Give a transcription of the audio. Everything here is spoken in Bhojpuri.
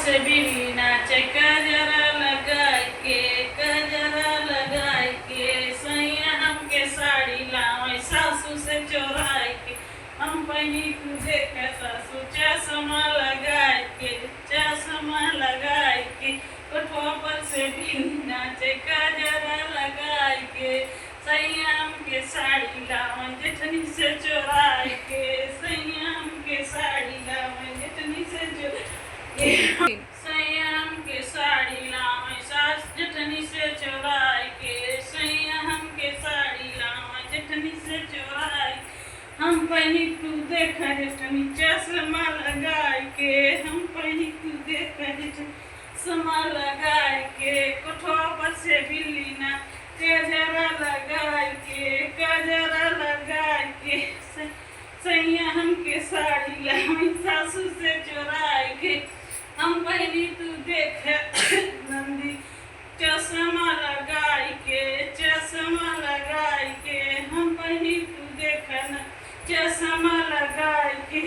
से बिल्ली नाचे कजरा लगाए के सैया हमके साड़ी लावे सासू से चोराए के हम पहनी तू देखे सासू चश्मा लगाए के कोठवा पर से बिल्ली नाचे कजरा लगाए के सैया हमके साड़ी लावे जेठनी से चोराए के सैया हमके साड़ी लावे जेठनी से चोराए सैयाम के साड़ी लावे सास जेठनी से चोराए के सैया हमके साड़ी लावे जेठनी से चोराए हम पहनी तू देख जेठनी चश्मा लगाए के हम पहनी तू देख चश्मा लगाए के कोठवा पर से बिल्ली ना कजरा लगाए के सैया हमके साड़ी लावे सासू से चोराए के हम पहली तू देख नंदी चश्मा लगाए के हम पहली तू देख चश्मा लगाए के